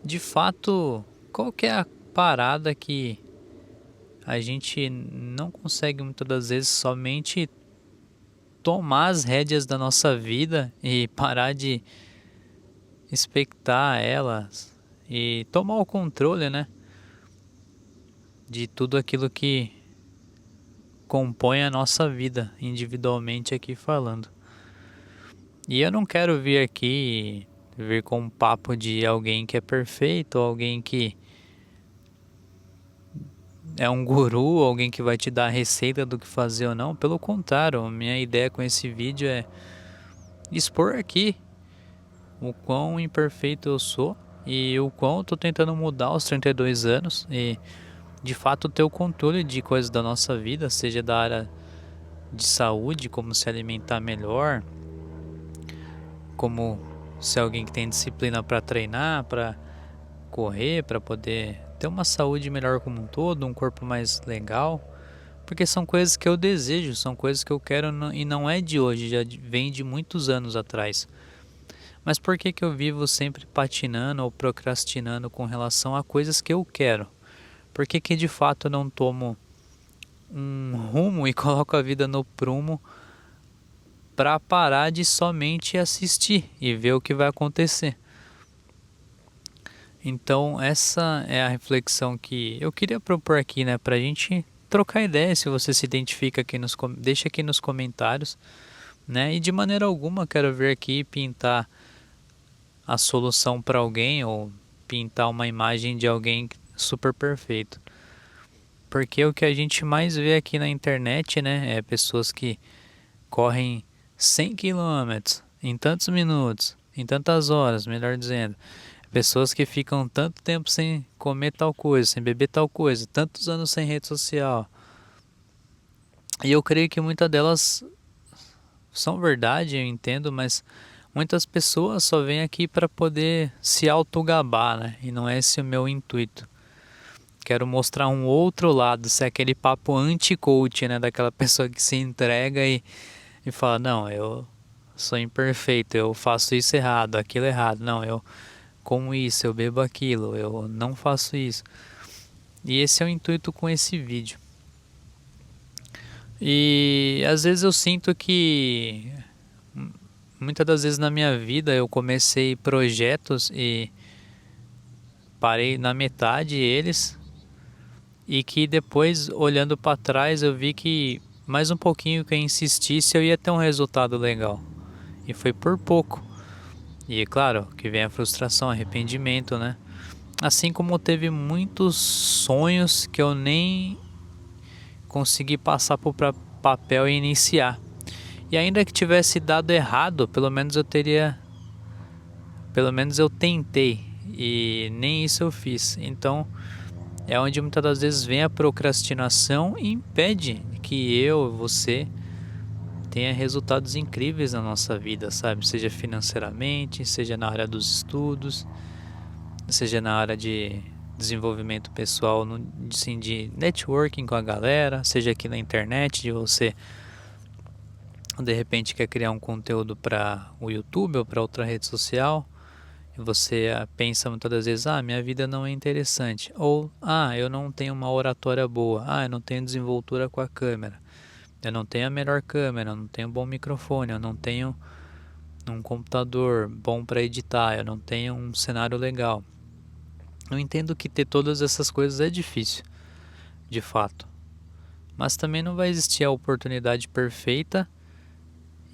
de fato, qual que é a parada que a gente não consegue muitas das vezes somente tomar as rédeas da nossa vida e parar de expectar elas e tomar o controle, né, de tudo aquilo que compõe a nossa vida individualmente aqui falando. E eu não quero vir aqui vir com um papo de alguém que é perfeito, alguém que é um guru, alguém que vai te dar a receita do que fazer ou não. Pelo contrário, minha ideia com esse vídeo é expor aqui o quão imperfeito eu sou e o quão eu tô tentando mudar aos 32 anos e de fato ter o controle de coisas da nossa vida, seja da área de saúde, como se alimentar melhor, como ser alguém que tem disciplina para treinar, para correr, para poder ter uma saúde melhor como um todo, um corpo mais legal, porque são coisas que eu desejo, são coisas que eu quero e não é de hoje, já vem de muitos anos atrás. Mas por que eu vivo sempre patinando ou procrastinando com relação a coisas que eu quero? Por que de fato eu não tomo um rumo e coloco a vida no prumo para parar de somente assistir e ver o que vai acontecer? Então essa é a reflexão que eu queria propor aqui, né, pra gente trocar ideia. Se você se identifica aqui deixa aqui nos comentários, né? E de maneira alguma quero vir aqui pintar a solução para alguém ou pintar uma imagem de alguém super perfeito. Porque o que a gente mais vê aqui na internet, né, é pessoas que correm 100 quilômetros em tantos minutos, em tantas horas, melhor dizendo. Pessoas que ficam tanto tempo sem comer tal coisa, sem beber tal coisa, tantos anos sem rede social. E eu creio que muitas delas são verdade, eu entendo, mas muitas pessoas só vêm aqui para poder se autogabar, né? E não é esse o meu intuito. Quero mostrar um outro lado, se é aquele papo anti-coach, né? Daquela pessoa que se entrega e fala, não, eu sou imperfeito, eu faço isso errado, aquilo errado. Não, eu como isso, eu bebo aquilo, eu não faço isso. E esse é o intuito com esse vídeo. E às vezes eu sinto que muitas das vezes na minha vida eu comecei projetos e parei na metade eles, e que depois, olhando para trás, eu vi que mais um pouquinho que eu insistisse eu ia ter um resultado legal. E foi por pouco. E claro, que vem a frustração, arrependimento, né? Assim como teve muitos sonhos que eu nem consegui passar para papel e iniciar. E ainda que tivesse dado errado, pelo menos eu tentei. E nem isso eu fiz. Então é onde muitas das vezes vem a procrastinação e impede que eu, você, tenha resultados incríveis na nossa vida, sabe? Seja financeiramente, seja na área dos estudos, seja na área de desenvolvimento pessoal, assim, de networking com a galera, seja aqui na internet, de você de repente quer criar um conteúdo para o YouTube ou para outra rede social, e você pensa muitas das vezes, minha vida não é interessante, ou eu não tenho uma oratória boa, eu não tenho desenvoltura com a câmera, eu não tenho a melhor câmera, eu não tenho um bom microfone, eu não tenho um computador bom para editar, eu não tenho um cenário legal. Eu entendo que ter todas essas coisas é difícil, de fato. Mas também não vai existir a oportunidade perfeita.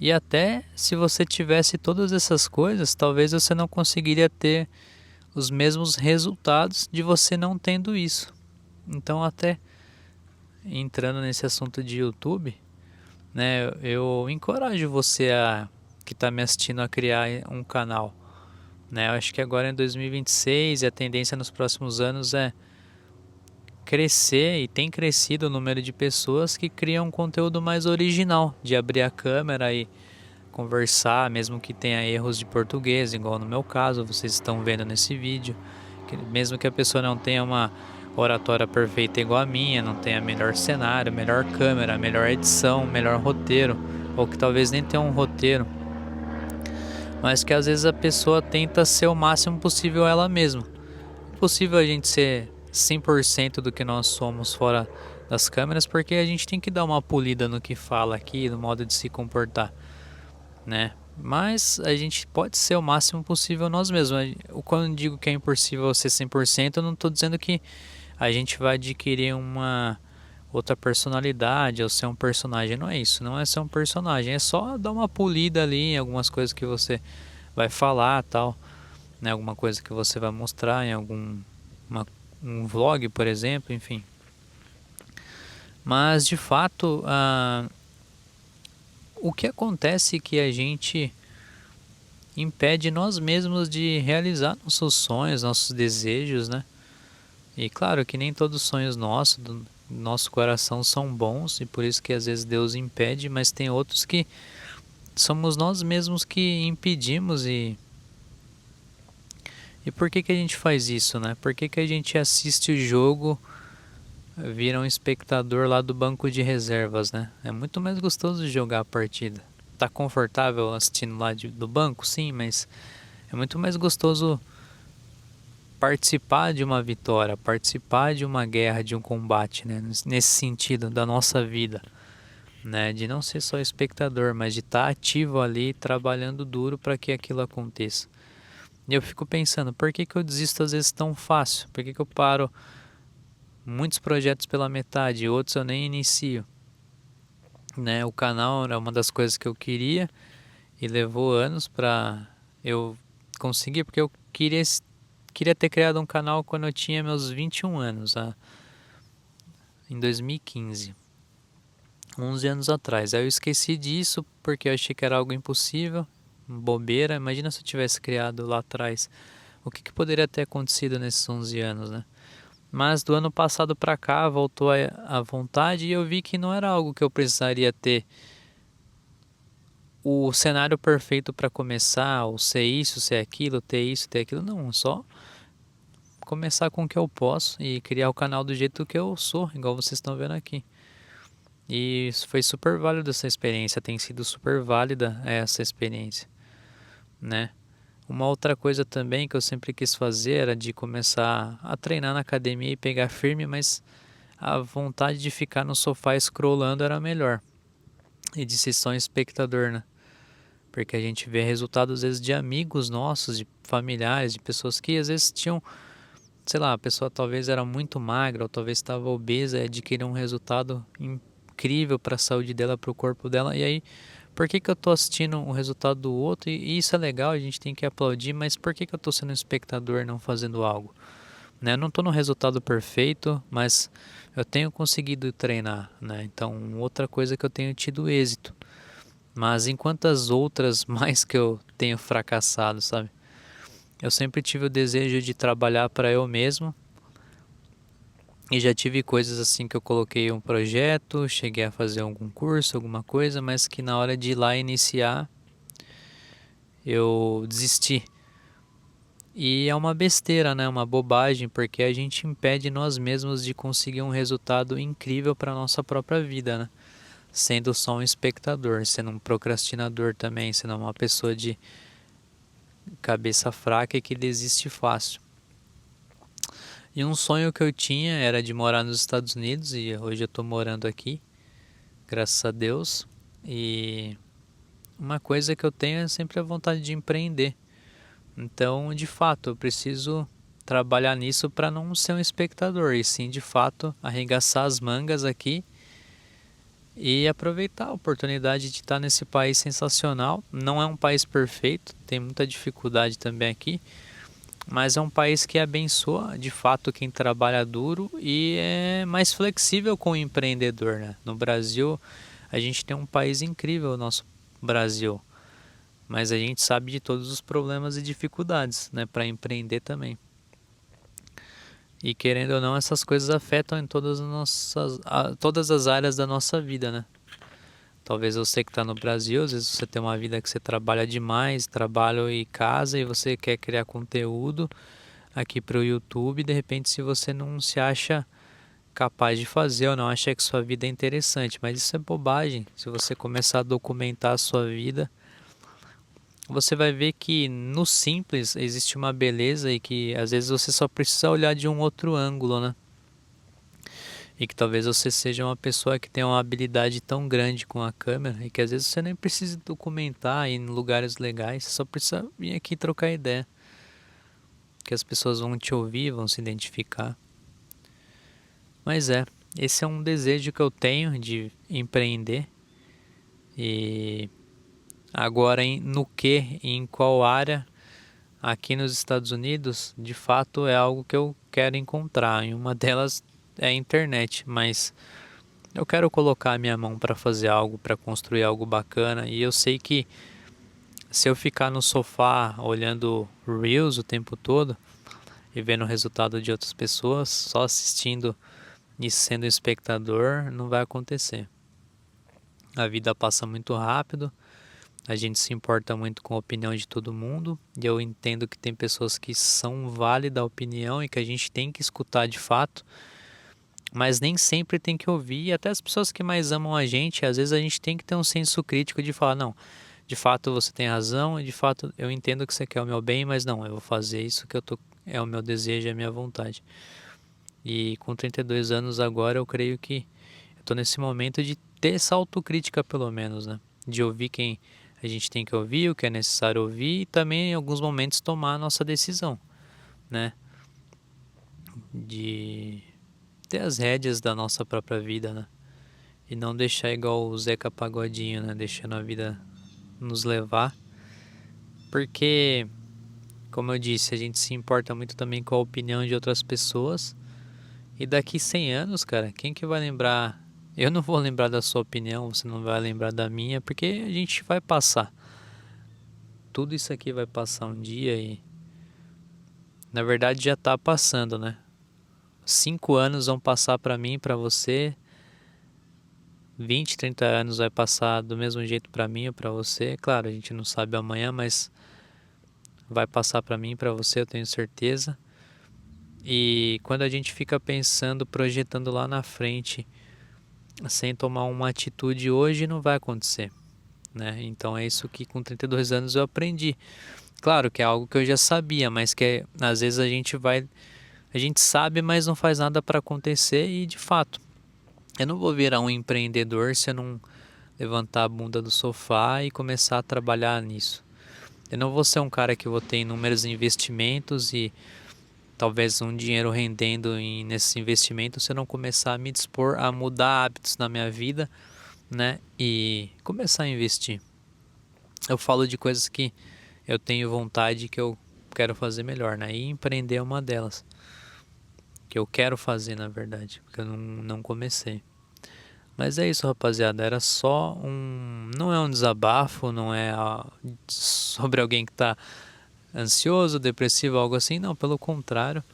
E até se você tivesse todas essas coisas, talvez você não conseguiria ter os mesmos resultados de você não tendo isso. Então, até entrando nesse assunto de YouTube, né, eu encorajo você que está me assistindo a criar um canal. Né? Eu acho que agora em 2026 e a tendência nos próximos anos é crescer, e tem crescido o número de pessoas que criam um conteúdo mais original, de abrir a câmera e conversar, mesmo que tenha erros de português, igual no meu caso, vocês estão vendo nesse vídeo, mesmo que a pessoa não tenha uma oratória perfeita igual a minha, não tenha melhor cenário, melhor câmera, melhor edição, melhor roteiro, ou que talvez nem tenha um roteiro, mas que às vezes a pessoa tenta ser o máximo possível ela mesma. impossível a gente ser 100% do que nós somos fora das câmeras, porque a gente tem que dar uma polida no que fala aqui, no modo de se comportar, né? Mas a gente pode ser o máximo possível nós mesmos. Quando eu digo que é impossível ser 100%, eu não estou dizendo que a gente vai adquirir uma outra personalidade ou ser um personagem. Não é isso, não é ser um personagem, é só dar uma polida ali em algumas coisas que você vai falar, tal, né? Alguma coisa que você vai mostrar em um vlog, por exemplo, enfim. Mas de fato, o que acontece é que a gente impede nós mesmos de realizar nossos sonhos, nossos desejos, né? E claro que nem todos os sonhos nossos, do nosso coração, são bons, e por isso que às vezes Deus impede, mas tem outros que somos nós mesmos que impedimos. E por que a gente faz isso, né? Por que a gente assiste o jogo, vira um espectador lá do banco de reservas, né? É muito mais gostoso jogar a partida. Tá confortável assistindo lá do banco? Sim, mas é muito mais gostoso participar de uma vitória, participar de uma guerra, de um combate, né? Nesse sentido da nossa vida, né? De não ser só espectador, mas de estar ativo ali, trabalhando duro para que aquilo aconteça. E eu fico pensando, por que eu desisto às vezes tão fácil? Por que eu paro muitos projetos pela metade, outros eu nem inicio, né? O canal era uma das coisas que eu queria e levou anos para eu conseguir, porque eu queria ter criado um canal quando eu tinha meus 21 anos, em 2015, 11 anos atrás. Aí eu esqueci disso porque eu achei que era algo impossível, bobeira. Imagina se eu tivesse criado lá atrás, o que poderia ter acontecido nesses 11 anos, né? Mas do ano passado para cá voltou a vontade e eu vi que não era algo que eu precisaria ter o cenário perfeito para começar, ou ser isso, ser aquilo, ter isso, ter aquilo. Não, só começar com o que eu posso e criar o canal do jeito que eu sou, igual vocês estão vendo aqui. E foi super válido essa experiência, tem sido super válida essa experiência, né? Uma outra coisa também que eu sempre quis fazer era de começar a treinar na academia e pegar firme, mas a vontade de ficar no sofá scrollando era melhor. E de ser só um espectador, né? Porque a gente vê resultados às vezes de amigos nossos, de familiares, de pessoas que às vezes tinham, sei lá, a pessoa talvez era muito magra ou talvez estava obesa e adquiriu um resultado incrível para a saúde dela, para o corpo dela. E aí, por que eu estou assistindo o resultado do outro? E isso é legal, a gente tem que aplaudir, mas por que eu estou sendo um espectador e não fazendo algo? Né? Eu não estou no resultado perfeito, mas eu tenho conseguido treinar, né? Então, outra coisa que eu tenho tido êxito. Mas em quantas outras mais que eu tenho fracassado, sabe? Eu sempre tive o desejo de trabalhar para eu mesmo. E já tive coisas assim que eu coloquei um projeto, cheguei a fazer algum curso, alguma coisa, mas que na hora de ir lá iniciar, eu desisti. E é uma besteira, né? Uma bobagem, porque a gente impede nós mesmos de conseguir um resultado incrível para a nossa própria vida, né? Sendo só um espectador, sendo um procrastinador também, sendo uma pessoa de cabeça fraca e que desiste fácil. E um sonho que eu tinha era de morar nos Estados Unidos e hoje eu estou morando aqui, graças a Deus. E uma coisa que eu tenho é sempre a vontade de empreender. Então, de fato, eu preciso trabalhar nisso para não ser um espectador e sim, de fato, arregaçar as mangas aqui e aproveitar a oportunidade de estar nesse país sensacional. Não é um país perfeito, tem muita dificuldade também aqui, mas é um país que abençoa de fato quem trabalha duro e é mais flexível com o empreendedor, né? No Brasil, a gente tem um país incrível, o nosso Brasil, mas a gente sabe de todos os problemas e dificuldades, né, para empreender também. E querendo ou não, essas coisas afetam em todas as áreas da nossa vida, né? Talvez você que está no Brasil, às vezes você tem uma vida que você trabalha demais, trabalho e casa, e você quer criar conteúdo aqui para o YouTube, de repente se você não se acha capaz de fazer ou não acha que sua vida é interessante, mas isso é bobagem. Se você começar a documentar a sua vida, você vai ver que no simples existe uma beleza e que às vezes você só precisa olhar de um outro ângulo, né? E que talvez você seja uma pessoa que tenha uma habilidade tão grande com a câmera e que às vezes você nem precisa documentar em lugares legais, você só precisa vir aqui trocar ideia. Que as pessoas vão te ouvir, vão se identificar. Mas esse é um desejo que eu tenho de empreender. E agora no que, em qual área, aqui nos Estados Unidos, de fato é algo que eu quero encontrar. E uma delas é a internet, mas eu quero colocar a minha mão para fazer algo, para construir algo bacana. E eu sei que se eu ficar no sofá olhando Reels o tempo todo e vendo o resultado de outras pessoas, só assistindo e sendo espectador, não vai acontecer. A vida passa muito rápido, a gente se importa muito com a opinião de todo mundo, e eu entendo que tem pessoas que são válidas a opinião e que a gente tem que escutar de fato, mas nem sempre tem que ouvir, e até as pessoas que mais amam a gente, às vezes a gente tem que ter um senso crítico de falar, não, de fato você tem razão, e de fato eu entendo que você quer o meu bem, mas não, eu vou fazer isso que é o meu desejo, é a minha vontade. E com 32 anos agora, eu creio que eu tô nesse momento de ter essa autocrítica pelo menos, né? De ouvir quem a gente tem que ouvir, o que é necessário ouvir e também em alguns momentos tomar a nossa decisão, né? De ter as rédeas da nossa própria vida, né? E não deixar igual o Zeca Pagodinho, né? Deixando a vida nos levar. Porque, como eu disse, a gente se importa muito também com a opinião de outras pessoas. E daqui 100 anos, cara, quem que vai lembrar? Eu não vou lembrar da sua opinião, você não vai lembrar da minha, porque a gente vai passar. Tudo isso aqui vai passar um dia e na verdade já tá passando, né? 5 anos vão passar pra mim, pra você. 20, 30 anos vai passar do mesmo jeito pra mim ou pra você. Claro, a gente não sabe amanhã, mas vai passar pra mim e pra você, eu tenho certeza. E quando a gente fica pensando, projetando lá na frente, sem tomar uma atitude hoje, não vai acontecer, né? Então é isso que com 32 anos eu aprendi. Claro que é algo que eu já sabia, mas que às vezes a gente sabe, mas não faz nada para acontecer e de fato, eu não vou virar um empreendedor se eu não levantar a bunda do sofá e começar a trabalhar nisso. Eu não vou ser um cara que vou ter inúmeros investimentos e talvez um dinheiro rendendo nesses investimentos se eu não começar a me dispor a mudar hábitos na minha vida, né? E começar a investir. Eu falo de coisas que eu tenho vontade que eu quero fazer melhor, né? E empreender é uma delas. Que eu quero fazer, na verdade, porque eu não comecei. Mas é isso, rapaziada. Era só um. Não é um desabafo, não é sobre alguém que tá ansioso, depressivo, algo assim. Não, pelo contrário.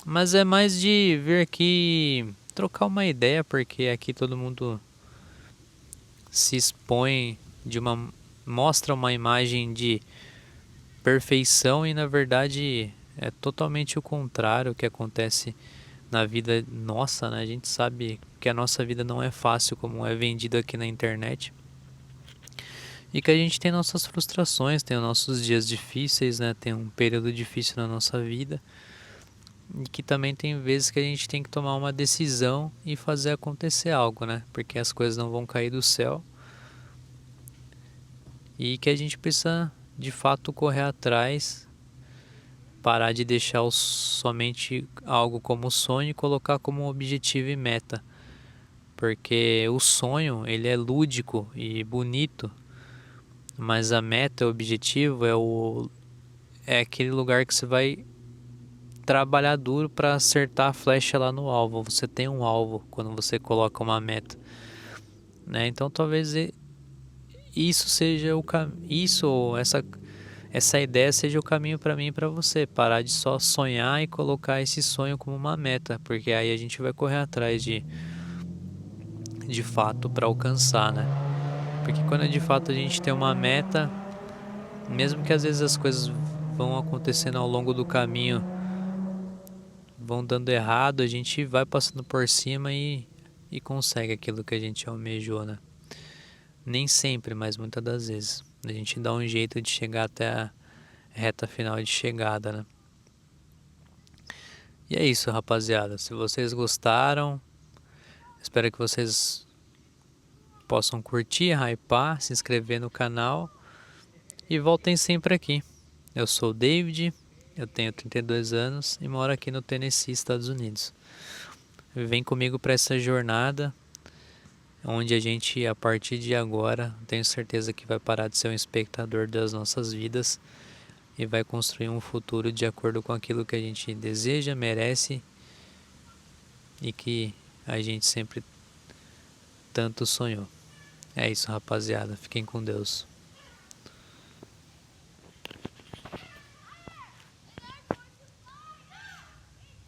Mas é mais de vir aqui trocar uma ideia, porque aqui todo mundo se expõe mostra uma imagem de perfeição e na verdade é totalmente o contrário que acontece na vida nossa, né? A gente sabe que a nossa vida não é fácil como é vendido aqui na internet. E que a gente tem nossas frustrações, tem os nossos dias difíceis, né? Tem um período difícil na nossa vida. E que também tem vezes que a gente tem que tomar uma decisão e fazer acontecer algo, né? Porque as coisas não vão cair do céu. E que a gente precisa de fato correr atrás, parar de deixar somente algo como sonho e colocar como objetivo e meta. Porque o sonho, ele é lúdico e bonito, mas a meta, o objetivo é aquele lugar que você vai trabalhar duro para acertar a flecha lá no alvo. Você tem um alvo quando você coloca uma meta, né? Então talvez isso seja o caminho, essa ideia seja o caminho para mim e para você, parar de só sonhar e colocar esse sonho como uma meta, porque aí a gente vai correr atrás de fato para alcançar, né? Porque quando de fato a gente tem uma meta, mesmo que às vezes as coisas vão acontecendo ao longo do caminho, vão dando errado, a gente vai passando por cima e consegue aquilo que a gente almejou, né? Nem sempre, mas muitas das vezes. A gente dá um jeito de chegar até a reta final de chegada, né? E é isso, rapaziada. Se vocês gostaram, espero que vocês possam curtir, hypar, se inscrever no canal e voltem sempre aqui. Eu sou o David, eu tenho 32 anos e moro aqui no Tennessee, Estados Unidos. Vem comigo para essa jornada, onde a gente, a partir de agora, tenho certeza que vai parar de ser um espectador das nossas vidas e vai construir um futuro de acordo com aquilo que a gente deseja, merece e que a gente sempre tanto sonhou. É isso, rapaziada. Fiquem com Deus.